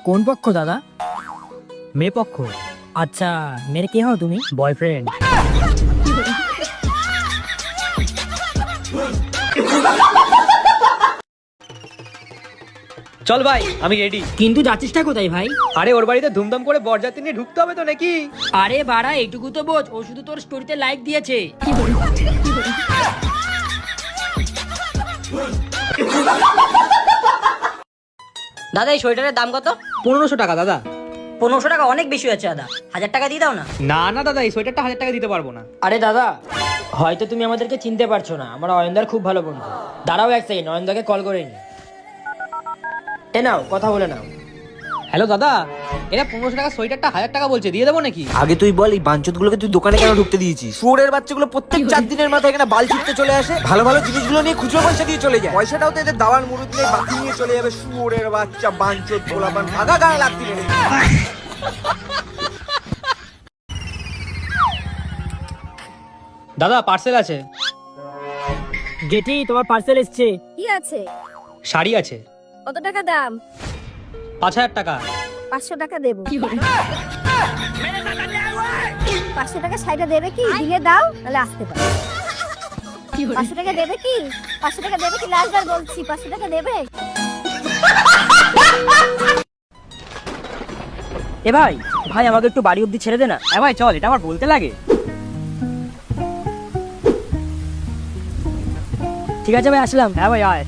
কোন পক্ষ দাদা? মেয়ে পক্ষ। আচ্ছা, মেয়ের কে হও তুমি? বয়ফ্রেন্ড। চল ভাই, আমি রেডি। কিন্তু যাচ্ছিসটা কোথায় ভাই? আরে ওর বাড়িতে ধুমধাম করে বরযাত্রী নিয়ে ঢুকতে হবে তো নাকি? আরে বাড়া, এইটুকু তো বোঝ, ও শুধু তোর স্টোরিতে লাইক দিয়েছে। দাদা এই সোয়েটারের দাম কত? 1500 টাকা দাদা। 1500 টাকা অনেক বেশি হচ্ছে দাদা, 1000 টাকা দিয়ে দাও না। না না দাদা, এই সোয়েটারটা 1000 টাকা দিতে পারবো না। আরে দাদা, হয়তো তুমি আমাদেরকে চিনতে পারছো না, আমরা অয়নদার খুব ভালো বন্ধু। দাঁড়াও এক সেকেন্ড, অয়নদাকে কল করে নি। এ নাও, কথা বলে নাও। হ্যালো দাদা, এরা 1500 টাকা সোয়েটারটা 1000 টাকা বলছে, দিয়ে দেবো নাকি? আগে তুই বল, এই বাঞ্চতগুলোকে তুই দোকানে কেন ঢুকতে দিয়েছিস? শুয়োরের বাচ্চাগুলো প্রত্যেক 4 দিনের মাথায় এখানে বাল ছিটতে চলে আসে, ভালো ভালো জিনিসগুলো নিয়ে খুচরো পয়সা দিয়ে চলে যায়। পয়সাটাও তো এদের দাওয়ার মুরুদ নিয়ে বাকি নিয়ে চলে যাবে। শুয়োরের বাচ্চা, বাঞ্চত, গোলাপান, ভাগা গায়ে লাগতে মেরে। দাদা পার্সেল আছে। জেঠি, তোমার পার্সেল এসছে। কি আছে? শাড়ি আছে। কত টাকা দাম? 5000 টাকা। 500 টাকা দেবো। 500 টাকা শাড়িটা দেবে কি? দিলে দাও, তাহলে আসতে পারো। 500 টাকা দেবে কি? 500 টাকা দেবে কি? লাস্টবার বলছি, 500 টাকা দেবে? এ ভাই, ভাই আমাকে একটু বাড়ি অব্দি ছেড়ে দে না। হ্যাঁ ভাই চল, এটা আমার বলতে লাগে। ঠিক আছে ভাই, আসলাম। হ্যাঁ ভাই আয়।